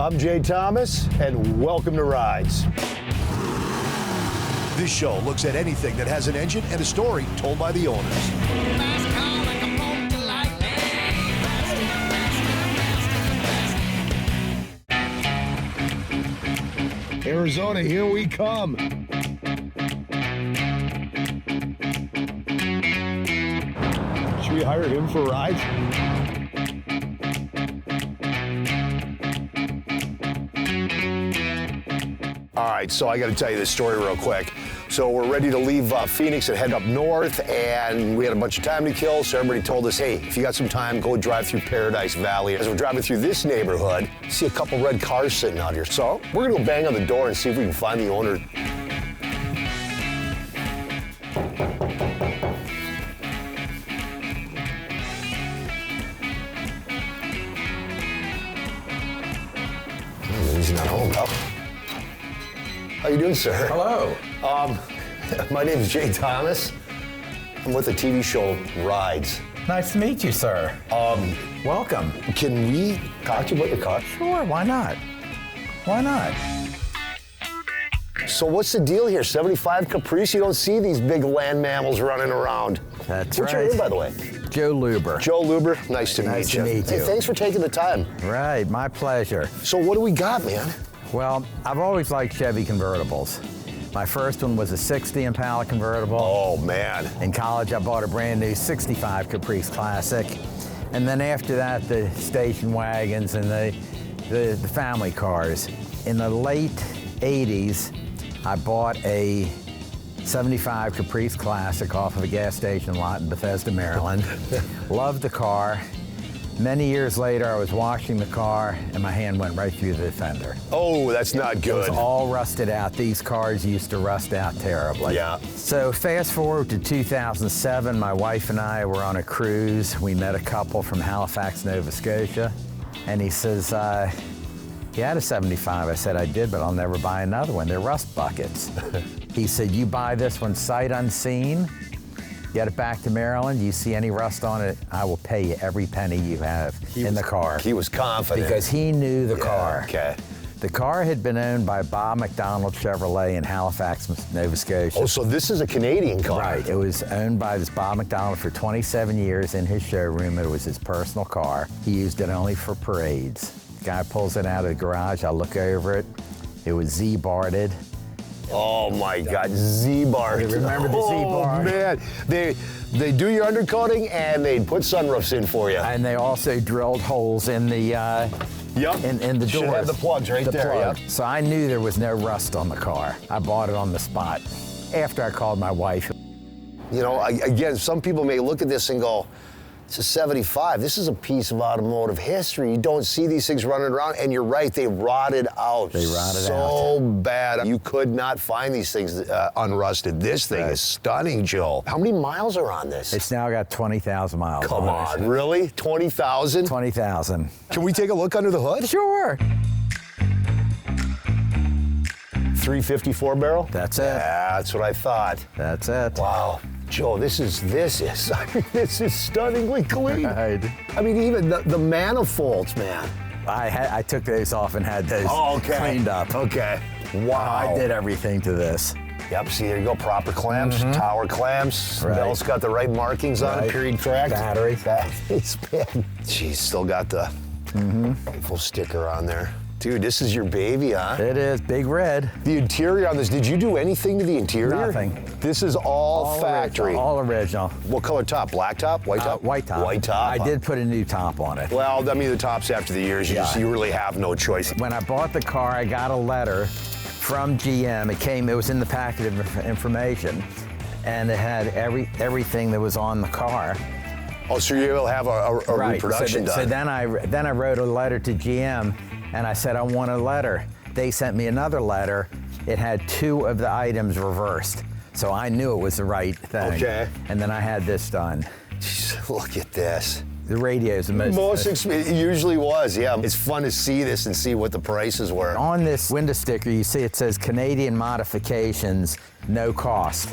I'm Jay Thomas, and welcome to Rides. This show looks at anything that has an engine and a story told by the owners. Arizona, here we come. Should we hire him for rides? All right, so I got to tell you this story real quick. So we're ready to leave Phoenix and head up north, and we had a bunch of time to kill, so everybody told us, hey, if you got some time, go drive through Paradise Valley. As we're driving through this neighborhood, see a couple red cars sitting out here. So we're gonna go bang on the door and see if we can find the owner. He's not home. Oh. How you doing, sir? Hello. My name is Jay Thomas. I'm with the TV show Rides. Nice to meet you, sir. Welcome. Can we talk to you about your car? Sure, why not? Why not? So what's the deal here? 75 Caprice? You don't see these big land mammals running around. That's What's right. your name, by the way? Joe Luber. Joe Luber. Nice to meet you. Nice to meet Hey, you. thanks for taking the time. Right, my pleasure. So what do we got, man? Well, I've always liked Chevy convertibles. My first one was a 60 Impala convertible. Oh, man. In college, I bought a brand new 65 Caprice Classic. And then after that, the station wagons and the family cars. In the late 80s, I bought a 75 Caprice Classic off of a gas station lot in Bethesda, Maryland. Loved the car. Many years later, I was washing the car and my hand went right through the fender. Oh, that's not It good. was all rusted out. These cars used to rust out terribly. Yeah. So fast forward to 2007, my wife and I were on a cruise. We met a couple from Halifax, Nova Scotia. And he says, you had a 75. I said, I did, but I'll never buy another one. They're rust buckets. He said, you buy this one sight unseen, get it back to Maryland, you see any rust on it, I will pay you every penny you have in the car. He was confident. Because he knew the car. Okay. The car had been owned by Bob McDonald Chevrolet in Halifax, Nova Scotia. Oh, so this is a Canadian car. Right. It was owned by this Bob McDonald for 27 years in his showroom. It was his personal car. He used it only for parades. The guy pulls it out of the garage. I look over it. It was Z-barred. Oh my God, Z-bar. You remember the Z-bar? Oh man, they do your undercoating and they put sunroofs in for you. And they also drilled holes in the Yep. in the doors. Should have the plugs right there. plug. Yep. So I knew there was no rust on the car. I bought it on the spot. After I called my wife. You know, again, some people may look at this and go, it's a 75. This is a piece of automotive history. You don't see these things running around, and you're right, they rotted out. They rotted so bad. You could not find these things unrusted. This thing is stunning, Joe. How many miles are on this? It's now got 20,000 miles. Come on it. on, really? 20,000? 20,000. Can we take a look under the hood? Sure. 354 barrel? That's it. That's what I thought. That's it. Wow. Joe, this is stunningly clean. Right. I mean, even the manifolds, man. I took those off and had those cleaned up. Okay. Wow. I did everything to this. Yep, see, there you go. Proper clamps, tower clamps. Right. Belt's got the right markings on it, period track. Battery. It's been. Geez, still got the full sticker on there. Dude, this is your baby, huh? It is big red. The interior on this, did you do anything to the interior? Nothing. This is all factory. Original, all original. What color top? Black top? White top? White top. White top. I did put a new top on it. Well, I mean, the tops after the years, you really have no choice. When I bought the car, I got a letter from GM. It was in the packet of information, and it had everything that was on the car. Oh, so you're able to have a reproduction done. So then I wrote a letter to GM, and I said I want a letter. They sent me another letter. It had 2 of the items reversed, so I knew it was the right thing. Okay. And then I had this done. Jeez, look at this. The radio is the Most expensive. It usually was, yeah. It's fun to see this and see what the prices were. On this window sticker, you see it says Canadian modifications, no cost.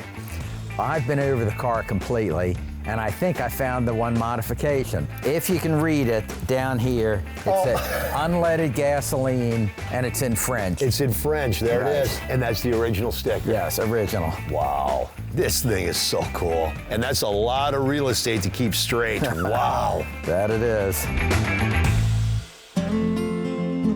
I've been over the car completely, And I think I found the one modification. If you can read it down here, it says unleaded gasoline, and it's in French. It's in French, there it is. And that's the original sticker. Yes, original. Wow, this thing is so cool. And that's a lot of real estate to keep straight. Wow. That it is.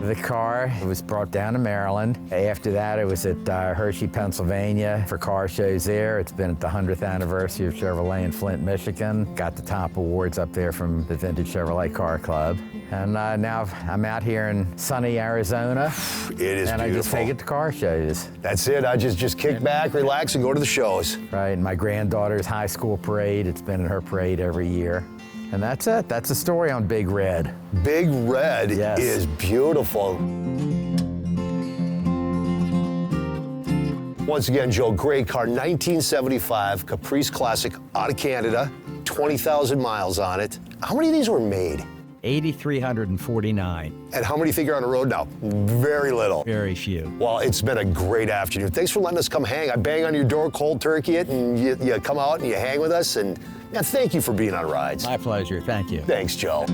The car was brought down to Maryland. After that, it was at Hershey, Pennsylvania for car shows there. It's been at the 100th anniversary of Chevrolet in Flint, Michigan. Got the top awards up there from the Vintage Chevrolet Car Club. And now I'm out here in sunny Arizona. It is and beautiful. I just take it to car shows. That's it. I just kick back, relax, and go to the shows. Right, and my granddaughter's high school parade. It's been in her parade every year. And that's it. That's the story on Big Red. Big Red Yes. is beautiful. Once again, Joe, great car, 1975 Caprice Classic out of Canada, 20,000 miles on it. How many of these were made? 8,349. And how many think are on the road now? Very little. Very few. Well, it's been a great afternoon. Thanks for letting us come hang. I bang on your door, cold turkey it, and you come out and you hang with us. And yeah, thank you for being on Rides. My pleasure. Thank you. Thanks, Joe.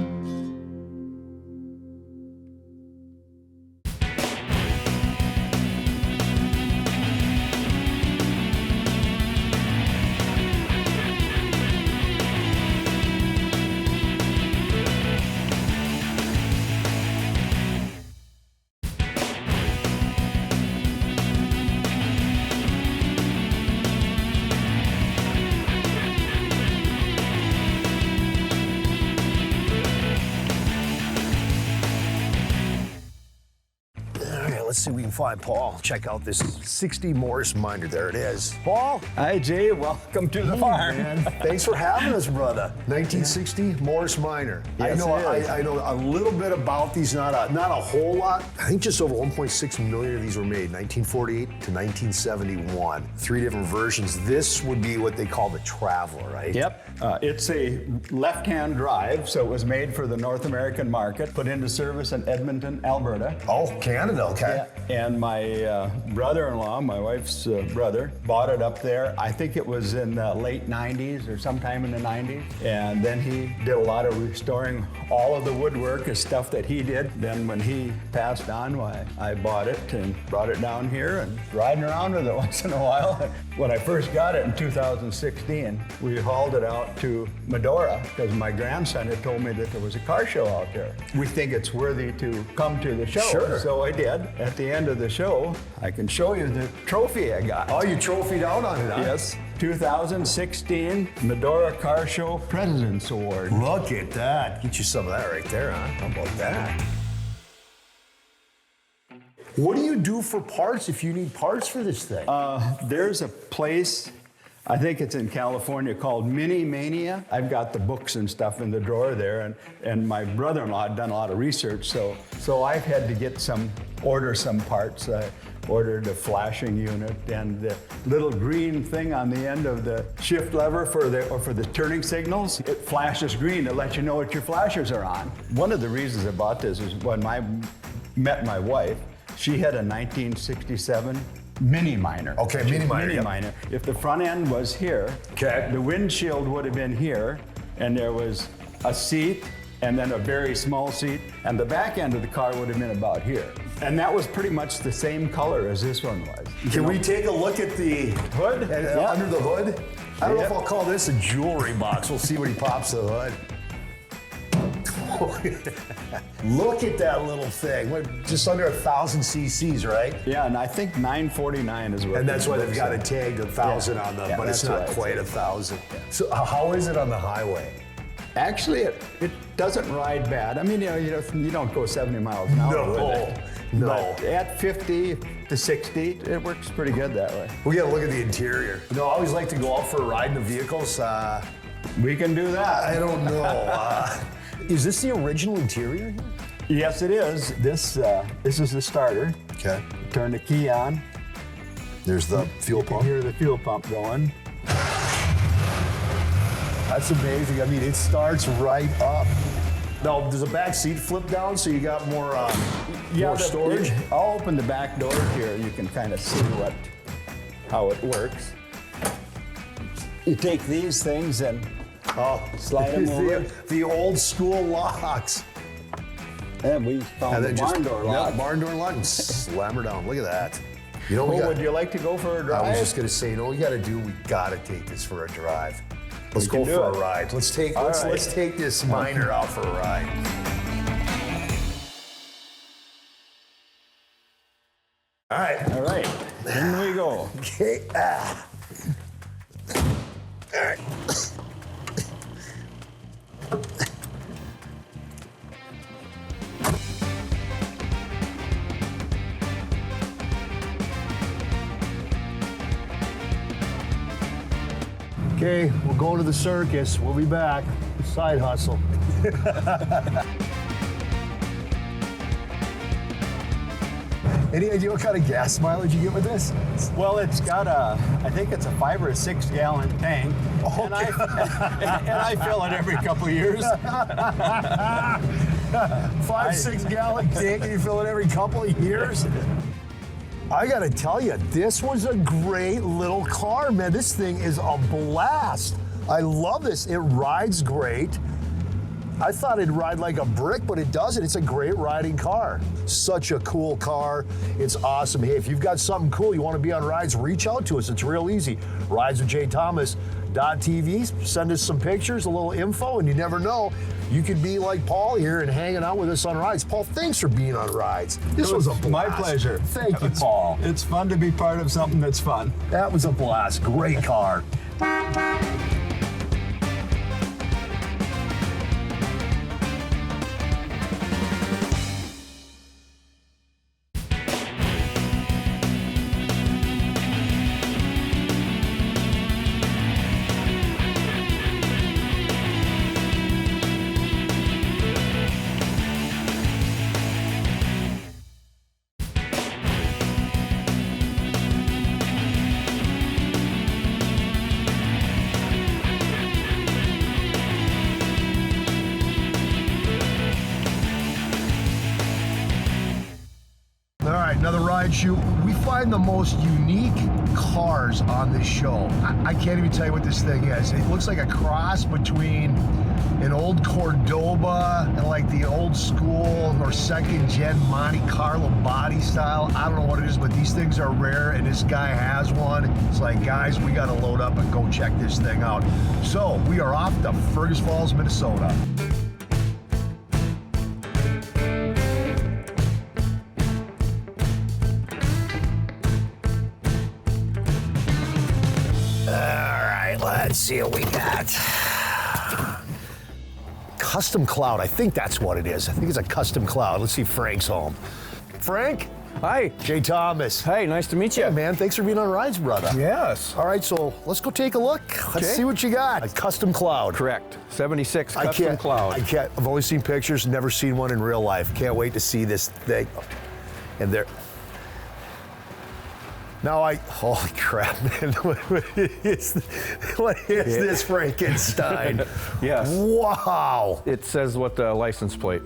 Let's see if we can find Paul. Check out this 60 Morris Minor. There it is. Paul. Hi, Jay. Welcome to the farm. Man, thanks for having us, brother. 1960 Morris Minor. Yes, it is. I know a little bit about these, not a whole lot. I think just over 1.6 million of these were made, 1948 to 1971. 3 different versions. This would be what they call the Traveler, right? Yep. It's a left-hand drive, so it was made for the North American market, put into service in Edmonton, Alberta. Oh, Canada, okay. And my brother-in-law, my wife's brother, bought it up there. I think it was in the late 90s or sometime in the 90s. And then he did a lot of restoring all of the woodwork and stuff that he did. Then when he passed on, I bought it and brought it down here and riding around with it once in a while. When I first got it in 2016, we hauled it out to Medora because my grandson had told me that there was a car show out there. We think it's worthy to come to the show. Sure. So I did. At the end of the show, I can show you the trophy I got. Oh, you trophied out on it, huh? Yes. 2016 Medora Car Show President's Award. Look at that. Get you some of that right there, huh? How about that? What do you do for parts if you need parts for this thing? There's a place, I think it's in California, called Mini Mania. I've got the books and stuff in the drawer there, and my brother-in-law had done a lot of research, so I've had to order some parts. I ordered a flashing unit and the little green thing on the end of the shift lever for the turning signals. It flashes green to let you know what your flashers are on. One of the reasons I bought this is when I met my wife, she had a 1967 Mini Minor. Okay, Mini Minor, Mini yep. Minor. If the front end was here, okay, the windshield would have been here, and there was a seat, and then a very small seat, and the back end of the car would have been about here. And that was pretty much the same color as this one was. Can we take a look at the hood? Under the hood? I don't know if Yep. I'll call this a jewelry box. We'll see when he pops the hood. Look at that little thing. Just under 1,000 cc's, right? Yeah, and I think 949 is what. And that's why they've got it. it tagged 1,000 on them, Yeah, but it's that's not what I'd quite say. 1,000. So how is it on the highway? Actually, it doesn't ride bad. I mean, you don't go 70 miles an hour with it. No. But at 50 to 60, it works pretty good that way. We gotta look at the interior. I always like to go out for a ride in the vehicles. We can do that. I don't know. Is this the original interior? Yes, it is. This is the starter. Okay. Turn the key on. There's the fuel You can pump. hear the fuel pump going. That's amazing. I mean, it starts right up. Now, does the back seat flip down so you got more storage? I'll open the back door here. You can kind of see how it works. You take these things and Oh, Slide 'em over. The old school locks. And we found the barn door lock. Yeah, barn door lock and slam her down. Look at that. You know, Would you like to go for a drive? I was just gonna say, you know what we gotta do? We gotta take this for a drive. Let's We go can for do a it. ride. Let's take this miner out for a ride. All right. All right, in we go. Okay. All right. Okay, we're going to the circus. We'll be back. Side hustle. Any idea what kind of gas mileage you get with this? Well, it's got I think it's a 5 or 6 gallon tank, and I fill it every couple of years. 5-6 gallon tank and you fill it every couple of years? I gotta tell you, this was a great little car, man. This thing is a blast. I love this. It rides great. I thought it'd ride like a brick, but it doesn't. It's a great riding car. Such a cool car. It's awesome. Hey, if you've got something cool you want to be on rides, reach out to us. It's real easy. rideswithjthomas.tv. Send us some pictures, a little info, and you never know. You could be like Paul here and hanging out with us on rides. Paul, thanks for being on rides. This was a blast. My pleasure. Thank you, Paul. It's fun to be part of something that's fun. That was a blast. Great car. All right, another ride shoot. We find the most unique cars on this show. I can't even tell you what this thing is. It looks like a cross between an old Cordoba and like the old school or second gen Monte Carlo body style. I don't know what it is, but these things are rare and this guy has one. It's like, guys, we gotta load up and go check this thing out. So we are off to Fergus Falls, Minnesota. Let's see what we got. Custom Cloud, I think that's what it is. I think it's a custom cloud. Let's see if Frank's home. Frank? Hi. Jay Thomas. Hey, nice to meet you. Yeah, man, thanks for being on rides, brother. Yes. All right, so let's go take a look. Let's see what you got. A custom cloud. Correct. 76 custom cloud. I've only seen pictures, never seen one in real life. Can't wait to see this thing. And there. Now holy crap, man. What is this Frankenstein? Yes. Wow. It says what the license plate.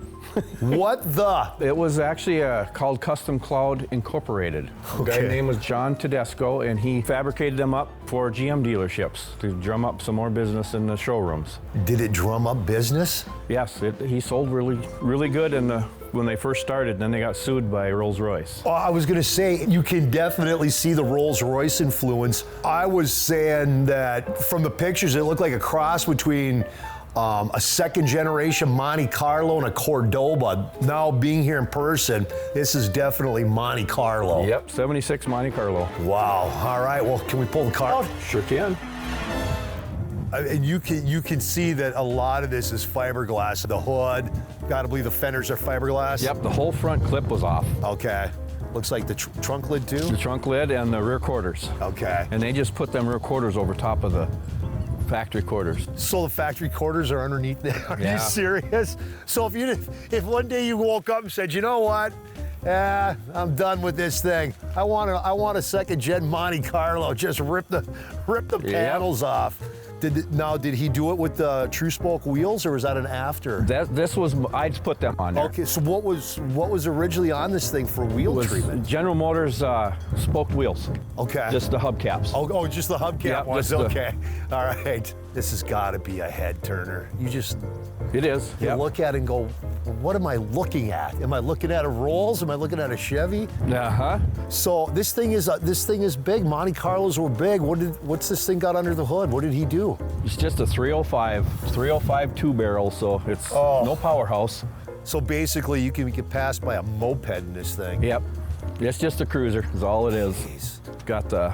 What the? It was actually called Custom Cloud Incorporated. The guy's name was John Tedesco, and he fabricated them up for GM dealerships to drum up some more business in the showrooms. Did it drum up business? Yes, he sold really good when they first started, then they got sued by Rolls-Royce. Oh, I was gonna say, you can definitely see the Rolls-Royce influence. I was saying that from the pictures, it looked like a cross between a second generation Monte Carlo and a Cordoba. Now being here in person, this is definitely Monte Carlo. Yep, 76 Monte Carlo. Wow, all right, well, can we pull the car out? Sure can. And you can see that a lot of this is fiberglass. The hood, gotta believe the fenders are fiberglass. Yep, the whole front clip was off. Okay. Looks like the trunk lid too? The trunk lid and the rear quarters. Okay. And they just put them rear quarters over top of the factory quarters. So the factory quarters are underneath there? Are Yeah. you serious? So if one day you woke up and said, you know what? I'm done with this thing. I want a second gen Monte Carlo. Just rip the panels off. Did he do it with the true spoke wheels, or was that an after? I just put them on there. Okay, so what was originally on this thing for wheel treatment? General Motors spoked wheels. Okay. Just the hubcaps. Oh, just the hubcap Yep, ones. just the- Okay. All right. This has got to be a head turner. You just It is. you Yep. look at it and go, what am I looking at? Am I looking at a Rolls? Am I looking at a Chevy? Uh-huh. So this thing is big. Monte Carlos were big. What's this thing got under the hood? What did he do? It's just a 305 two-barrel, so it's no powerhouse. So basically, you can get passed by a moped in this thing. Yep. It's just a cruiser, is all it is. Jeez. Got the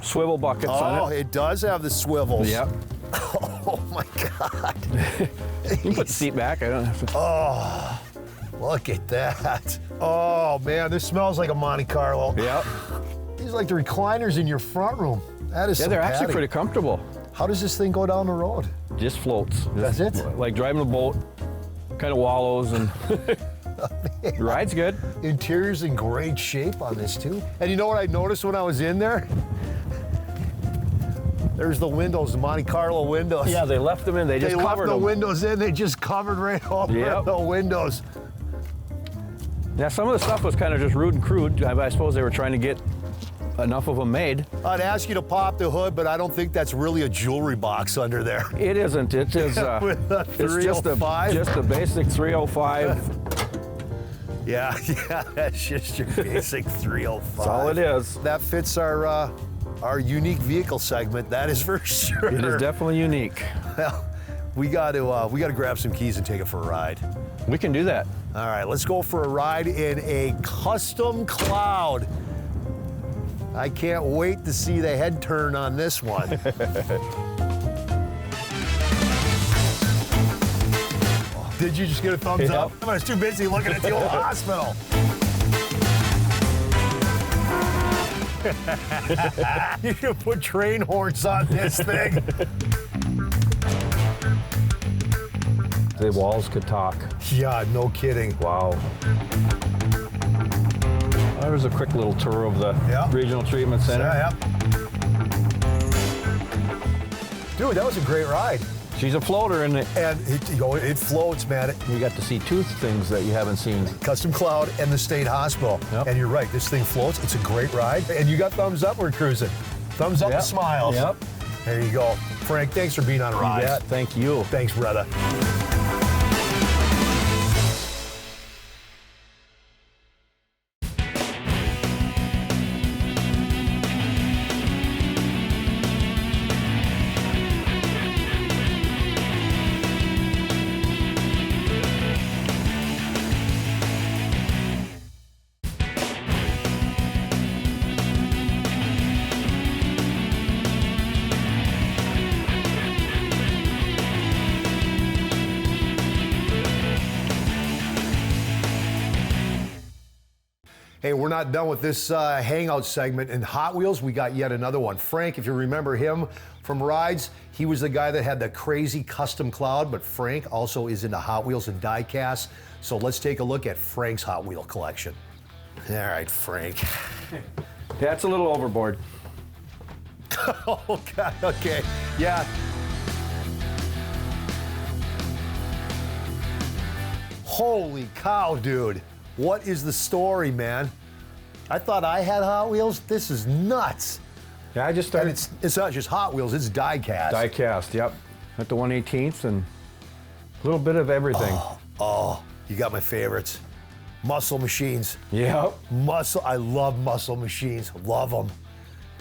swivel buckets on Oh, it. it does have the swivels. Yep. Oh my God. You can put the seat back. I don't have to. Look at that. Oh man, this smells like a Monte Carlo. Yep. These are like the recliners in your front room. That is Yeah, some they're actually padding. pretty comfortable. How does this thing go down the road? Just floats. That's Just it? Like driving a boat, kind of wallows, and the ride's good. Interior's in great shape on this too. And you know what I noticed when I was in there? There's the windows, the Monte Carlo windows. Yeah, they left them in. They just They left covered the them. windows in. They just covered right over Yep. the windows. Yeah, some of the stuff was kind of just rude and crude. I suppose they were trying to get enough of them made. I'd ask you to pop the hood, but I don't think that's really a jewelry box under there. It isn't. It is. With a It's just a 305? basic 305. Yeah, that's just your basic 305. That's all it is. That fits our unique vehicle segment. That is for sure. It is definitely unique. Well, we got to grab some keys and take it for a ride. We can do that. All right, let's go for a ride in a custom Cloud. I can't wait to see the head turn on this one. Did you just get a thumbs Yeah. up? I was too busy looking at the old hospital. You should put train horns on this thing. The walls could talk. Yeah, no kidding. Wow. That was a quick little tour of the Yeah. Regional Treatment Center. Yeah. Dude, that was a great ride. She's a floater, and And it floats, man. you got to see two things that you haven't seen. Custom Cloud and the State Hospital. Yep. And you're right, this thing floats. It's a great ride. And you got thumbs up, we're cruising. Thumbs up Yep. and smiles. Yep. There you go. Frank, thanks for being on Rise. Yeah, thank you. Thanks, brother. Hey, we're not done with this hangout segment in Hot Wheels. We got yet another one. Frank, if you remember him from Rides, he was the guy that had the crazy custom Cloud, but Frank also is into Hot Wheels and Diecast. So let's take a look at Frank's Hot Wheel collection. All right, Frank. That's a little overboard. Oh, God, okay. Yeah. Holy cow, dude. What is the story, man? I thought I had Hot Wheels. This is nuts. Yeah, I just And started it's not just Hot Wheels, it's Diecast. Diecast, yep. At the 1/18th and a little bit of everything. Oh, you got my favorites. Muscle machines. Yep. I love muscle machines. Love them.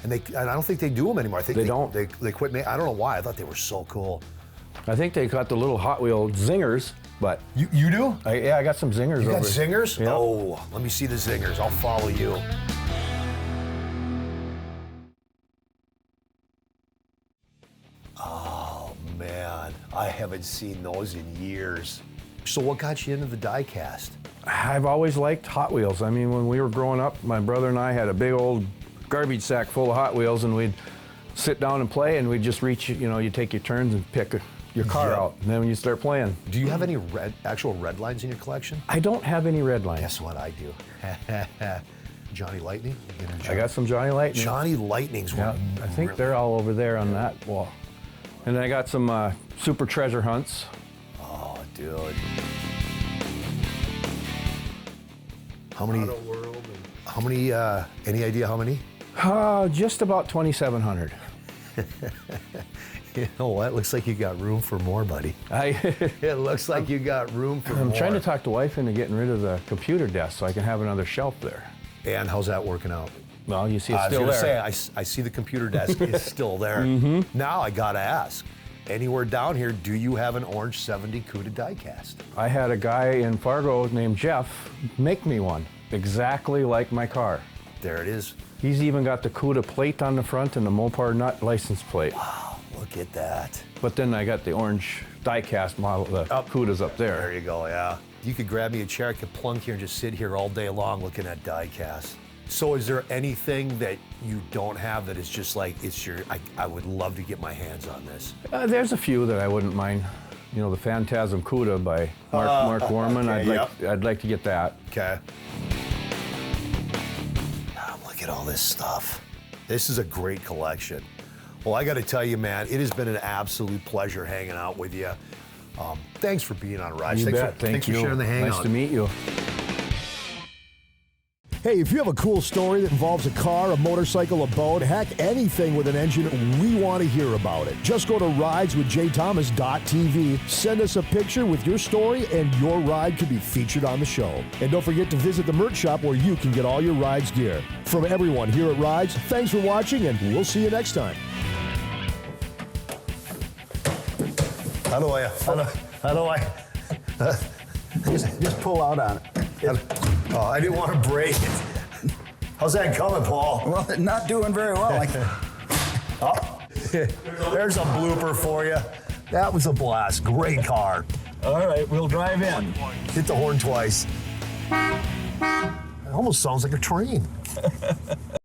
And I don't think they do them anymore. I think They don't. They quit making. I don't know why. I thought they were so cool. I think they got the little Hot Wheel zingers, but You do? yeah, I got some zingers You over got zingers? Yep. Oh, let me see the zingers. I'll follow you. Oh, man. I haven't seen those in years. So what got you into the Diecast? I've always liked Hot Wheels. I mean, when we were growing up, my brother and I had a big old garbage sack full of Hot Wheels, and we'd sit down and play, and we'd just reach, you take your turns and pick your car Yeah. out, and then when you start playing. Do you have any actual red lines in your collection? I don't have any red lines. Guess what I do? Johnny Lightning? You know, I got some Johnny Lightning. Johnny Lightnings. Yeah, I think they're all over there on that wall. And then I got some Super Treasure Hunts. Oh, dude. How many? How many? Any idea how many? Just about 2,700. You know what? Looks like you got room for more, buddy. It looks like you got room for more. I'm trying to talk the wife into getting rid of the computer desk so I can have another shelf there. And how's that working out? Well, you see it's I was still gonna there. say, I see the computer desk is still there. Now I gotta ask, anywhere down here, do you have an orange 70 CUDA diecast? I had a guy in Fargo named Jeff make me one, exactly like my car. There it is. He's even got the CUDA plate on the front and the Mopar nut license plate. Wow, look at that. But then I got the orange diecast model, the CUDA's up there. There you go, yeah. You could grab me a chair, I could plunk here and just sit here all day long looking at diecast. So is there anything that you don't have that is just like, it's your, I would love to get my hands on this? There's a few that I wouldn't mind. You know, the Phantasm CUDA by Mark Warman. Okay, I'd like to get that. Okay. Look at all this stuff. This is a great collection. Well, I got to tell you, man, it has been an absolute pleasure hanging out with you. Thanks for being on Rides. You Thanks bet. thanks for sharing the hangout. Nice to meet you. Hey, if you have a cool story that involves a car, a motorcycle, a boat, heck, anything with an engine, we want to hear about it. Just go to rideswithjthomas.tv, send us a picture with your story, and your ride could be featured on the show. And don't forget to visit the merch shop where you can get all your Rides gear. From everyone here at Rides, thanks for watching, and we'll see you next time. How do I? Just pull out on it. Oh, I didn't want to break it. How's that coming, Paul? Well, not doing very well. Oh, there's a blooper for you. That was a blast. Great car. All right, we'll drive in. Hit the horn twice. It almost sounds like a train.